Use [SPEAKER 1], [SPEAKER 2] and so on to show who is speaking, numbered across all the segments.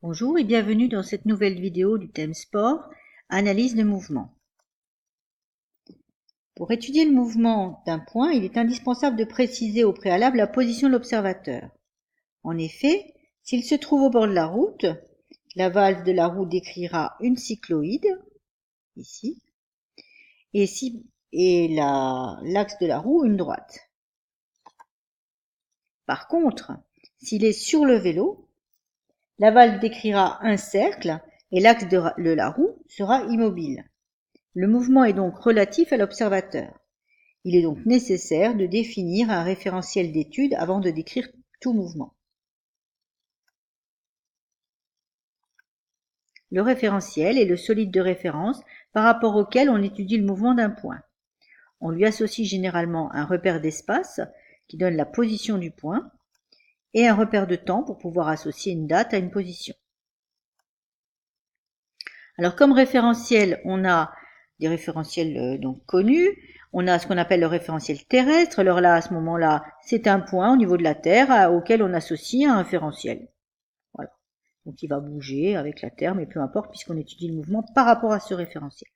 [SPEAKER 1] Bonjour et bienvenue dans cette nouvelle vidéo du thème sport, analyse de mouvement. Pour étudier le mouvement d'un point, il est indispensable de préciser au préalable la position de l'observateur. En effet, s'il se trouve au bord de la route, la valve de la roue décrira une cycloïde, ici, et l'axe de la roue une droite. Par contre, s'il est sur le vélo, la valve décrira un cercle et l'axe de la roue sera immobile. Le mouvement est donc relatif à l'observateur. Il est donc nécessaire de définir un référentiel d'étude avant de décrire tout mouvement. Le référentiel est le solide de référence par rapport auquel on étudie le mouvement d'un point. On lui associe généralement un repère d'espace qui donne la position du point et un repère de temps pour pouvoir associer une date à une position. Alors comme référentiel, on a des référentiels donc connus. On a ce qu'on appelle le référentiel terrestre. Alors là, à ce moment-là, c'est un point au niveau de la Terre auquel on associe un référentiel. Voilà. Donc il va bouger avec la Terre, mais peu importe puisqu'on étudie le mouvement par rapport à ce référentiel.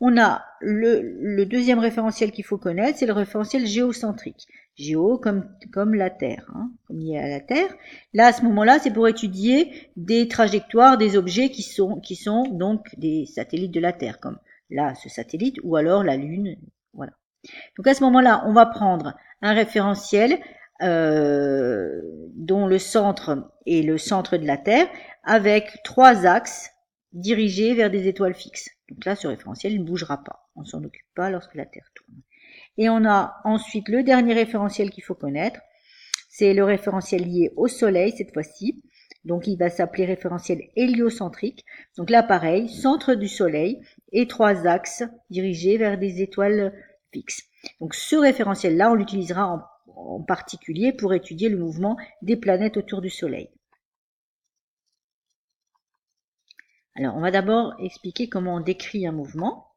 [SPEAKER 1] On a le deuxième référentiel qu'il faut connaître, c'est le référentiel géocentrique. Géo comme la Terre, comme lié à la Terre. Là, à ce moment-là, c'est pour étudier des trajectoires des objets qui sont donc des satellites de la Terre, comme là, ce satellite, ou alors la Lune. Voilà. Donc à ce moment-là, on va prendre un référentiel dont le centre est le centre de la Terre, avec 3 axes dirigés vers des étoiles fixes. Donc là, ce référentiel ne bougera pas. On ne s'en occupe pas lorsque la Terre tourne. Et on a ensuite le dernier référentiel qu'il faut connaître. C'est le référentiel lié au Soleil cette fois-ci. Donc il va s'appeler référentiel héliocentrique. Donc là, pareil, centre du Soleil et 3 axes dirigés vers des étoiles fixes. Donc ce référentiel-là, on l'utilisera en particulier pour étudier le mouvement des planètes autour du Soleil. Alors, on va d'abord expliquer comment on décrit un mouvement.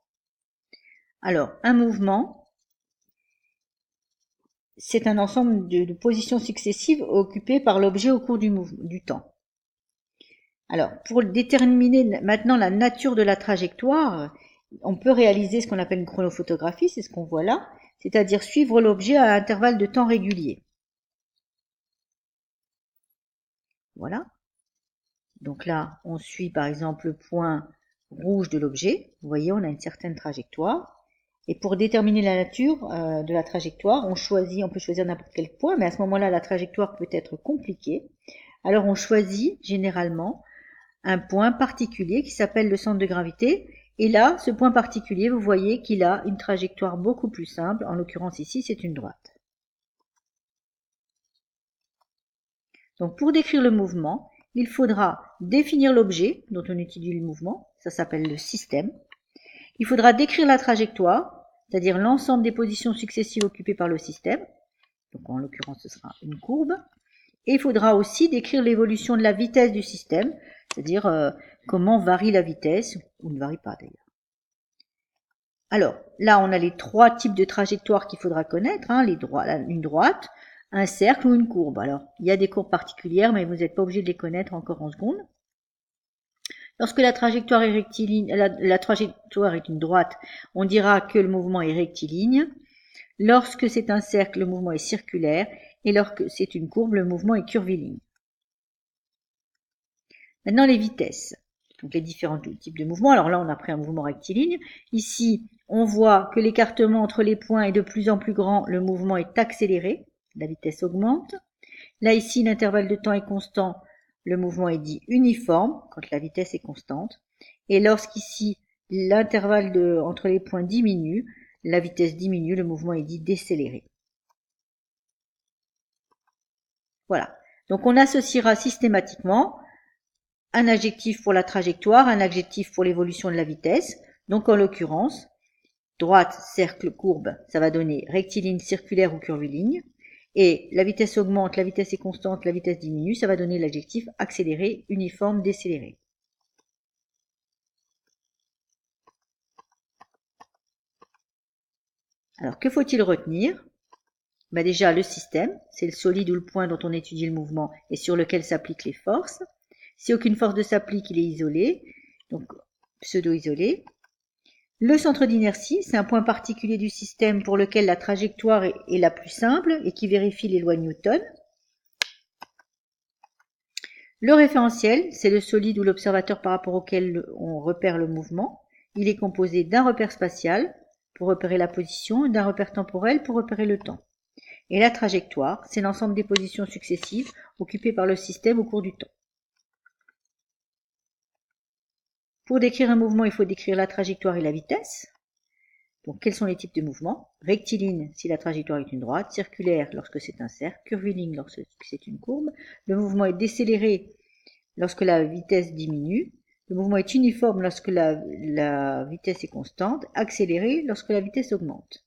[SPEAKER 1] Alors, un mouvement, c'est un ensemble de positions successives occupées par l'objet au cours du temps. Alors, pour déterminer maintenant la nature de la trajectoire, on peut réaliser ce qu'on appelle une chronophotographie, c'est ce qu'on voit là, c'est-à-dire suivre l'objet à intervalles de temps réguliers. Voilà. Donc là, on suit par exemple le point rouge de l'objet. Vous voyez, on a une certaine trajectoire. Et pour déterminer la nature de la trajectoire, on peut choisir n'importe quel point, mais à ce moment-là, la trajectoire peut être compliquée. Alors on choisit généralement un point particulier qui s'appelle le centre de gravité. Et là, ce point particulier, vous voyez qu'il a une trajectoire beaucoup plus simple. En l'occurrence ici, c'est une droite. Donc pour décrire le mouvement, il faudra définir l'objet dont on étudie le mouvement, ça s'appelle le système. Il faudra décrire la trajectoire, c'est-à-dire l'ensemble des positions successives occupées par le système. Donc en l'occurrence, ce sera une courbe. Et il faudra aussi décrire l'évolution de la vitesse du système, c'est-à-dire comment varie la vitesse, ou ne varie pas d'ailleurs. Alors là, on a les 3 types de trajectoires qu'il faudra connaître, une droite, un cercle ou une courbe. Alors, il y a des courbes particulières, mais vous n'êtes pas obligé de les connaître encore en secondes. Lorsque la trajectoire est rectiligne, la trajectoire est une droite, on dira que le mouvement est rectiligne. Lorsque c'est un cercle, le mouvement est circulaire. Et lorsque c'est une courbe, le mouvement est curviligne. Maintenant, les vitesses. Donc les différents types de mouvements. Alors là, on a pris un mouvement rectiligne. Ici, on voit que l'écartement entre les points est de plus en plus grand. Le mouvement est accéléré. La vitesse augmente. Là, ici, l'intervalle de temps est constant. Le mouvement est dit uniforme quand la vitesse est constante. Et lorsqu'ici, l'intervalle entre les points diminue, la vitesse diminue, le mouvement est dit décéléré. Voilà. Donc on associera systématiquement un adjectif pour la trajectoire, un adjectif pour l'évolution de la vitesse. Donc en l'occurrence, droite, cercle, courbe, ça va donner rectiligne, circulaire ou curviligne. Et la vitesse augmente, la vitesse est constante, la vitesse diminue, ça va donner l'adjectif accéléré, uniforme, décéléré. Alors que faut-il retenir? Déjà le système, c'est le solide ou le point dont on étudie le mouvement et sur lequel s'appliquent les forces. Si aucune force ne s'applique, il est isolé, donc pseudo-isolé. Le centre d'inertie, c'est un point particulier du système pour lequel la trajectoire est la plus simple et qui vérifie les lois de Newton. Le référentiel, c'est le solide ou l'observateur par rapport auquel on repère le mouvement. Il est composé d'un repère spatial pour repérer la position et d'un repère temporel pour repérer le temps. Et la trajectoire, c'est l'ensemble des positions successives occupées par le système au cours du temps. Pour décrire un mouvement, il faut décrire la trajectoire et la vitesse. Donc, quels sont les types de mouvements? Rectiligne si la trajectoire est une droite, circulaire lorsque c'est un cercle, curviligne lorsque c'est une courbe. Le mouvement est décéléré lorsque la vitesse diminue. Le mouvement est uniforme lorsque la vitesse est constante, accéléré lorsque la vitesse augmente.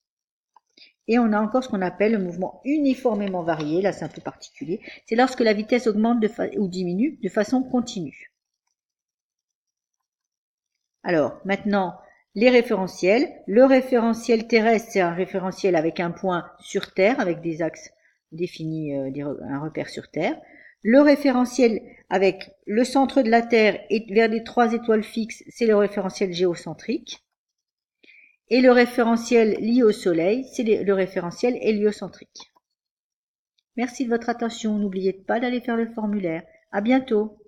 [SPEAKER 1] Et on a encore ce qu'on appelle le mouvement uniformément varié, là c'est un peu particulier, c'est lorsque la vitesse augmente ou diminue de façon continue. Alors, maintenant, les référentiels. Le référentiel terrestre, c'est un référentiel avec un point sur Terre, avec des axes définis, un repère sur Terre. Le référentiel avec le centre de la Terre et vers les 3 étoiles fixes, c'est le référentiel géocentrique. Et le référentiel lié au Soleil, c'est le référentiel héliocentrique. Merci de votre attention. N'oubliez pas d'aller faire le formulaire. À bientôt.